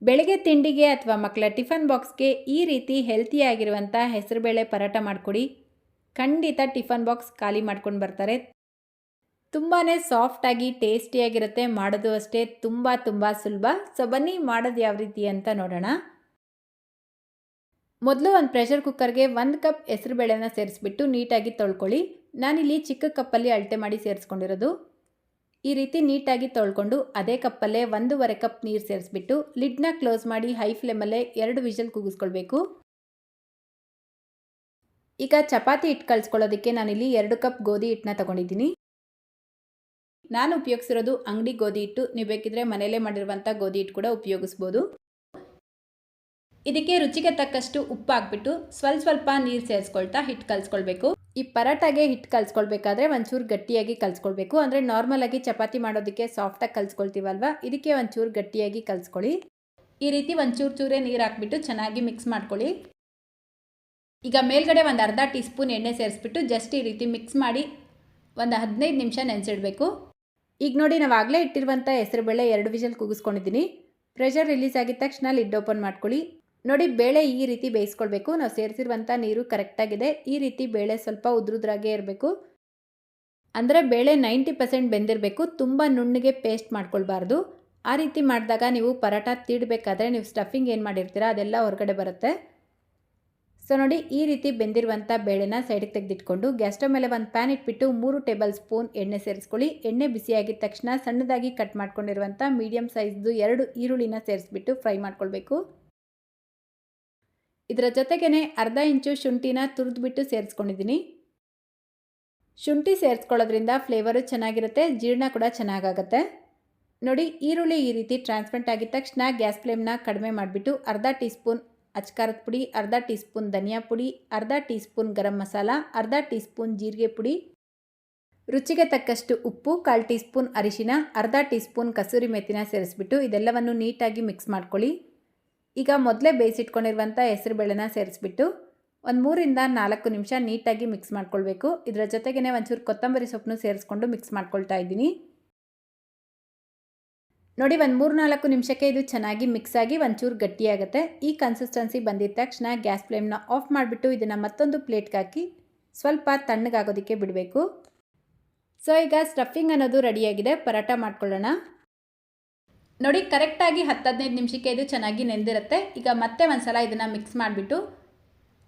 ಬೆಳಗ್ಗೆ ತಿಂಡಿಗೆ ಅಥವಾ ಮಕ್ಕಳ ಟಿಫನ್ ಬಾಕ್ಸ್ಗೆ ಈ ರೀತಿ ಹೆಲ್ತಿಯಾಗಿರುವಂಥ ಹೆಸರುಬೇಳೆ ಪರೋಟ ಮಾಡಿಕೊಡಿ. ಖಂಡಿತ ಟಿಫನ್ ಬಾಕ್ಸ್ ಖಾಲಿ ಮಾಡ್ಕೊಂಡು ಬರ್ತಾರೆ. ತುಂಬಾ ಸಾಫ್ಟಾಗಿ ಟೇಸ್ಟಿಯಾಗಿರುತ್ತೆ. ಮಾಡೋದು ಅಷ್ಟೇ ತುಂಬ ಸುಲಭ. ಸೊ ಬನ್ನಿ ಮಾಡೋದು ಯಾವ ರೀತಿ ಅಂತ ನೋಡೋಣ. ಮೊದಲು ಒಂದು ಪ್ರೆಷರ್ ಕುಕ್ಕರ್ಗೆ 1 ಕಪ್ ಹೆಸರುಬೇಳೆನ ಸೇರಿಸ್ಬಿಟ್ಟು ನೀಟಾಗಿ ತೊಳ್ಕೊಳ್ಳಿ. ನಾನಿಲ್ಲಿ ಚಿಕ್ಕ ಕಪ್ಪಲ್ಲಿ ಅಳತೆ ಮಾಡಿ ಸೇರಿಸ್ಕೊಂಡಿರೋದು. ಈ ರೀತಿ ನೀಟಾಗಿ ತೊಳ್ಕೊಂಡು ಅದೇ ಕಪ್ಪಲ್ಲೇ 1.5 ಕಪ್ ನೀರು ಸೇರಿಸ್ಬಿಟ್ಟು ಲಿಡ್ನ ಕ್ಲೋಸ್ ಮಾಡಿ ಹೈ ಫ್ಲೇಮಲ್ಲೇ 2 ವಿಷಲ್ ಕೂಗಿಸ್ಕೊಳ್ಬೇಕು. ಈಗ ಚಪಾತಿ ಹಿಟ್ಟು ಕಲಿಸ್ಕೊಳ್ಳೋದಕ್ಕೆ ನಾನಿಲ್ಲಿ 2 ಕಪ್ ಗೋಧಿ ಹಿಟ್ಟನ್ನ ತಗೊಂಡಿದ್ದೀನಿ. ನಾನು ಉಪಯೋಗಿಸಿರೋದು ಅಂಗಡಿ ಗೋಧಿ ಹಿಟ್ಟು. ನೀವು ಬೇಕಿದ್ರೆ ಮನೆಯಲ್ಲೇ ಮಾಡಿರುವಂಥ ಗೋಧಿ ಹಿಟ್ಟು ಕೂಡ ಉಪಯೋಗಿಸ್ಬೋದು. ಇದಕ್ಕೆ ರುಚಿಗೆ ತಕ್ಕಷ್ಟು ಉಪ್ಪು ಹಾಕ್ಬಿಟ್ಟು ಸ್ವಲ್ಪ ನೀರು ಸೇರಿಸ್ಕೊಳ್ತಾ ಹಿಟ್ಟು ಕಲಿಸ್ಕೊಳ್ಬೇಕು. ಈ ಪರೋಟಾಗೆ ಹಿಟ್ಟು ಕಲಿಸ್ಕೊಳ್ಬೇಕಾದ್ರೆ ಒಂಚೂರು ಗಟ್ಟಿಯಾಗಿ ಕಲಿಸ್ಕೊಳ್ಬೇಕು. ಅಂದರೆ ನಾರ್ಮಲಾಗಿ ಚಪಾತಿ ಮಾಡೋದಕ್ಕೆ ಸಾಫ್ಟಾಗಿ ಕಲಿಸ್ಕೊಳ್ತೀವಲ್ವ, ಇದಕ್ಕೆ ಒಂಚೂರು ಗಟ್ಟಿಯಾಗಿ ಕಲಿಸ್ಕೊಳ್ಳಿ. ಈ ರೀತಿ ಚೂರೇ ನೀರು ಹಾಕ್ಬಿಟ್ಟು ಚೆನ್ನಾಗಿ ಮಿಕ್ಸ್ ಮಾಡ್ಕೊಳ್ಳಿ. ಈಗ ಮೇಲ್ಗಡೆ ಒಂದು ಅರ್ಧ ಟೀ ಸ್ಪೂನ್ ಎಣ್ಣೆ ಸೇರಿಸ್ಬಿಟ್ಟು ಜಸ್ಟ್ ಈ ರೀತಿ ಮಿಕ್ಸ್ ಮಾಡಿ ಒಂದು 15 ನಿಮಿಷ ನೆನೆಸಿಡಬೇಕು. ಈಗ ನೋಡಿ, ನಾವು ಆಗಲೇ ಇಟ್ಟಿರುವಂಥ ಹೆಸರುಬೇಳೆ 2 ವಿಷಲ್ ಕೂಗಿಸ್ಕೊಂಡಿದ್ದೀನಿ. ಪ್ರೆಷರ್ ರಿಲೀಸ್ ಆಗಿದ ತಕ್ಷಣ ಲಿಡ್ ಓಪನ್ ಮಾಡ್ಕೊಳ್ಳಿ. ನೋಡಿ, ಬೇಳೆ ಈ ರೀತಿ ಬೇಯಿಸ್ಕೊಳ್ಬೇಕು. ನಾವು ಸೇರಿಸಿರುವಂಥ ನೀರು ಕರೆಕ್ಟಾಗಿದೆ. ಈ ರೀತಿ ಬೇಳೆ ಸ್ವಲ್ಪ ಉದ್ರುದ್ರಾಗೆ ಇರಬೇಕು. ಅಂದರೆ ಬೇಳೆ 90% ಬೆಂದಿರಬೇಕು. ತುಂಬ ನುಣ್ಣಗೆ ಪೇಸ್ಟ್ ಮಾಡ್ಕೊಳ್ಬಾರ್ದು. ಆ ರೀತಿ ಮಾಡಿದಾಗ ನೀವು ಪರೋಟ ತೀಡಬೇಕಾದ್ರೆ ನೀವು ಸ್ಟಫಿಂಗ್ ಏನು ಮಾಡಿರ್ತೀರ ಅದೆಲ್ಲ ಹೊರಗಡೆ ಬರುತ್ತೆ. ಸೊ ನೋಡಿ, ಈ ರೀತಿ ಬೆಂದಿರುವಂಥ ಬೇಳೆನ ಸೈಡಿಗೆ ತೆಗೆದಿಟ್ಕೊಂಡು ಗ್ಯಾಸ್ ಸ್ಟವ್ ಮೇಲೆ ಒಂದು ಪ್ಯಾನ್ ಇಟ್ಬಿಟ್ಟು 3 ಟೇಬಲ್ ಸ್ಪೂನ್ ಎಣ್ಣೆ ಸೇರಿಸ್ಕೊಳ್ಳಿ. ಎಣ್ಣೆ ಬಿಸಿಯಾಗಿದ ತಕ್ಷಣ ಸಣ್ಣದಾಗಿ ಕಟ್ ಮಾಡ್ಕೊಂಡಿರುವಂಥ ಮೀಡಿಯಮ್ ಸೈಜ್ದು 2 ಈರುಳ್ಳಿನ ಸೇರಿಸ್ಬಿಟ್ಟು ಫ್ರೈ ಮಾಡ್ಕೊಳ್ಬೇಕು. ಇದರ ಜೊತೆಗೇ ಅರ್ಧ ಇಂಚು ಶುಂಠಿನ ತುರಿದ್ಬಿಟ್ಟು ಸೇರಿಸ್ಕೊಂಡಿದ್ದೀನಿ. ಶುಂಠಿ ಸೇರಿಸ್ಕೊಳ್ಳೋದ್ರಿಂದ ಫ್ಲೇವರು ಚೆನ್ನಾಗಿರುತ್ತೆ, ಜೀರ್ಣ ಕೂಡ ಚೆನ್ನಾಗಾಗುತ್ತೆ. ನೋಡಿ, ಈರುಳ್ಳಿ ಈ ರೀತಿ ಟ್ರಾನ್ಸ್ಪರೆಂಟ್ ಆಗಿದ ತಕ್ಷಣ ಗ್ಯಾಸ್ ಫ್ಲೇಮ್ನ ಕಡಿಮೆ ಮಾಡಿಬಿಟ್ಟು ಅರ್ಧ ಟೀ ಸ್ಪೂನ್ ಅಚ್ಕಾರದ ಪುಡಿ, ಅರ್ಧ ಟೀ ಸ್ಪೂನ್ ಧನಿಯಾ ಪುಡಿ, ಅರ್ಧ ಟೀ ಸ್ಪೂನ್ ಗರಂ ಮಸಾಲ, ಅರ್ಧ ಟೀ ಸ್ಪೂನ್ ಜೀರಿಗೆ ಪುಡಿ, ರುಚಿಗೆ ತಕ್ಕಷ್ಟು ಉಪ್ಪು, 1/4 ಟೀ ಸ್ಪೂನ್ ಅರಿಶಿನ, ಅರ್ಧ ಟೀ ಸ್ಪೂನ್ ಕಸೂರಿ ಮೆಥಿನ ಸೇರಿಸ್ಬಿಟ್ಟು ಇದೆಲ್ಲವನ್ನು ನೀಟಾಗಿ ಮಿಕ್ಸ್ ಮಾಡ್ಕೊಳ್ಳಿ. ಈಗ ಮೊದಲೇ ಬೇಯಿಸಿಟ್ಕೊಂಡಿರುವಂಥ ಹೆಸರುಬೇಳೆನ ಸೇರಿಸ್ಬಿಟ್ಟು ಒಂದು 3ರಿಂದ 4 ನಿಮಿಷ ನೀಟಾಗಿ ಮಿಕ್ಸ್ ಮಾಡ್ಕೊಳ್ಬೇಕು. ಇದರ ಜೊತೆಗೇ ಒಂಚೂರು ಕೊತ್ತಂಬರಿ ಸೊಪ್ಪನ್ನು ಸೇರಿಸ್ಕೊಂಡು ಮಿಕ್ಸ್ ಮಾಡ್ಕೊಳ್ತಾ ಇದ್ದೀನಿ. ನೋಡಿ, ಒಂದು 3-4 ನಿಮಿಷಕ್ಕೆ ಇದು ಚೆನ್ನಾಗಿ ಮಿಕ್ಸ್ ಆಗಿ ಒಂಚೂರು ಗಟ್ಟಿಯಾಗುತ್ತೆ. ಈ ಕನ್ಸಿಸ್ಟೆನ್ಸಿ ಬಂದಿದ ತಕ್ಷಣ ಗ್ಯಾಸ್ ಫ್ಲೇಮ್ನ ಆಫ್ ಮಾಡಿಬಿಟ್ಟು ಇದನ್ನು ಮತ್ತೊಂದು ಪ್ಲೇಟ್ಗೆ ಹಾಕಿ ಸ್ವಲ್ಪ ತಣ್ಣಗಾಗೋದಕ್ಕೆ ಬಿಡಬೇಕು. ಸೊ ಈಗ ಸ್ಟಫಿಂಗ್ ಅನ್ನೋದು ರೆಡಿಯಾಗಿದೆ. ಪರೋಟ ಮಾಡ್ಕೊಳ್ಳೋಣ. ನೋಡಿ, ಕರೆಕ್ಟಾಗಿ 10-15 ನಿಮಿಷಕ್ಕೆ ಇದು ಚೆನ್ನಾಗಿ ನೆಂದಿರುತ್ತೆ. ಈಗ ಮತ್ತೆ ಒಂದು ಸಲ ಇದನ್ನು ಮಿಕ್ಸ್ ಮಾಡಿಬಿಟ್ಟು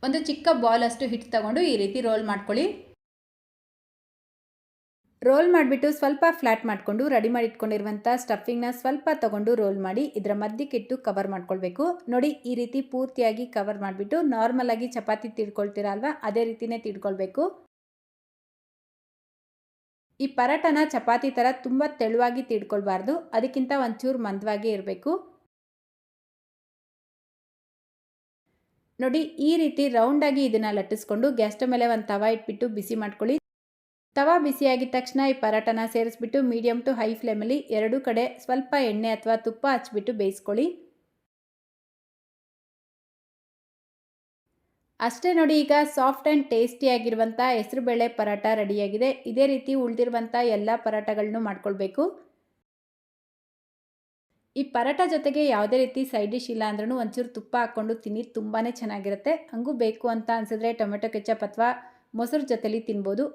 ಒಂದು ಚಿಕ್ಕ ಬಾಲಷ್ಟು ಹಿಟ್ಟು ತಗೊಂಡು ಈ ರೀತಿ ರೋಲ್ ಮಾಡ್ಕೊಳ್ಳಿ. ರೋಲ್ ಮಾಡಿಬಿಟ್ಟು ಸ್ವಲ್ಪ ಫ್ಲ್ಯಾಟ್ ಮಾಡಿಕೊಂಡು ರೆಡಿ ಮಾಡಿ ಇಟ್ಕೊಂಡಿರುವಂಥ ಸ್ಟಫಿಂಗ್ನ ಸ್ವಲ್ಪ ತೊಗೊಂಡು ರೋಲ್ ಮಾಡಿ ಇದರ ಮಧ್ಯಕ್ಕಿಟ್ಟು ಕವರ್ ಮಾಡ್ಕೊಳ್ಬೇಕು. ನೋಡಿ, ಈ ರೀತಿ ಪೂರ್ತಿಯಾಗಿ ಕವರ್ ಮಾಡಿಬಿಟ್ಟು ನಾರ್ಮಲಾಗಿ ಚಪಾತಿ ತೀಡ್ಕೊಳ್ತೀರ ಅಲ್ವಾ, ಅದೇ ರೀತಿಯೇ ತೀಡ್ಕೊಳ್ಬೇಕು. ಈ ಪರೋಟನ ಚಪಾತಿ ಥರ ತುಂಬ ತೆಳುವಾಗಿ ತೀಡ್ಕೊಳ್ಬಾರ್ದು, ಅದಕ್ಕಿಂತ ಒಂಚೂರು ಮಂದವಾಗಿ ಇರಬೇಕು. ನೋಡಿ, ಈ ರೀತಿ ರೌಂಡಾಗಿ ಇದನ್ನು ಲಟ್ಟಿಸ್ಕೊಂಡು ಗ್ಯಾಸ್ ಸ್ಟವ್ ಮೇಲೆ ಒಂದು ತವಾ ಇಟ್ಬಿಟ್ಟು ಬಿಸಿ ಮಾಡ್ಕೊಳ್ಳಿ. ತವಾ ಬಿಸಿಯಾಗಿದ ತಕ್ಷಣ ಈ ಪರೋಟನ ಸೇರಿಸ್ಬಿಟ್ಟು ಮೀಡಿಯಮ್ ಟು ಹೈ ಫ್ಲೇಮಲ್ಲಿ 2 ಕಡೆ ಸ್ವಲ್ಪ ಎಣ್ಣೆ ಅಥವಾ ತುಪ್ಪ ಹಚ್ಬಿಟ್ಟು ಬೇಯಿಸ್ಕೊಳ್ಳಿ. ಅಷ್ಟೇ ನೋಡಿ, ಈಗ ಸಾಫ್ಟ್ ಆ್ಯಂಡ್ ಟೇಸ್ಟಿಯಾಗಿರುವಂಥ ಹೆಸರುಬೇಳೆ ಪರೋಟ ರೆಡಿಯಾಗಿದೆ. ಇದೇ ರೀತಿ ಉಳಿದಿರುವಂಥ ಎಲ್ಲ ಪರೋಟಗಳನ್ನು ಮಾಡ್ಕೊಳ್ಬೇಕು. ಈ ಪರೋಟ ಜೊತೆಗೆ ಯಾವುದೇ ರೀತಿ ಸೈಡ್ ಡಿಶ್ ಇಲ್ಲ ಅಂದ್ರೂ ಒಂಚೂರು ತುಪ್ಪ ಹಾಕ್ಕೊಂಡು ತಿನ್ನಿ, ತುಂಬಾ ಚೆನ್ನಾಗಿರುತ್ತೆ. ಹಂಗೂ ಬೇಕು ಅಂತ ಅನಿಸಿದ್ರೆ ಟೊಮೆಟೊ ಕೆಚಪ್ ಅಥವಾ ಮೊಸರು ಜೊತೆಲಿ ತಿನ್ಬೋದು,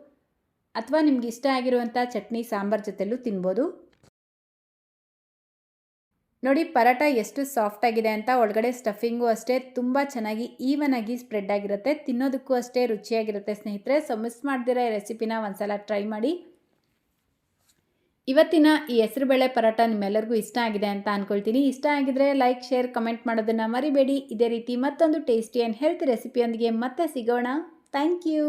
ಅಥವಾ ನಿಮ್ಗೆ ಇಷ್ಟ ಆಗಿರುವಂಥ ಚಟ್ನಿ ಸಾಂಬಾರ್ ಜೊತೆಲೂ ತಿನ್ಬೋದು. ನೋಡಿ, ಪರೋಟ ಎಷ್ಟು ಸಾಫ್ಟ್ ಆಗಿದೆ ಅಂತ. ಒಳಗಡೆ ಸ್ಟಫಿಂಗು ಅಷ್ಟೇ ತುಂಬ ಚೆನ್ನಾಗಿ ಈವನ್ ಆಗಿ ಸ್ಪ್ರೆಡ್ ಆಗಿರುತ್ತೆ. ತಿನ್ನೋದಕ್ಕೂ ಅಷ್ಟೇ ರುಚಿಯಾಗಿರುತ್ತೆ ಸ್ನೇಹಿತರೆ. ಸೊ ಮಿಸ್ ಮಾಡ್ದಿರೋ ಈ ರೆಸಿಪಿನ ಒಂದ್ಸಲ ಟ್ರೈ ಮಾಡಿ. ಇವತ್ತಿನ ಈ ಹೆಸರುಬೇಳೆ ಪರೋಟ ನಿಮ್ಮೆಲ್ಲರಿಗೂ ಇಷ್ಟ ಆಗಿದೆ ಅಂತ ಅಂದ್ಕೊಳ್ತೀನಿ. ಇಷ್ಟ ಆಗಿದ್ರೆ ಲೈಕ್, ಶೇರ್, ಕಮೆಂಟ್ ಮಾಡೋದನ್ನು ಮರಿಬೇಡಿ. ಇದೇ ರೀತಿ ಮತ್ತೊಂದು ಟೇಸ್ಟಿ ಆ್ಯಂಡ್ ಹೆಲ್ತಿ ರೆಸಿಪಿಯೊಂದಿಗೆ ಮತ್ತೆ ಸಿಗೋಣ. Thank you.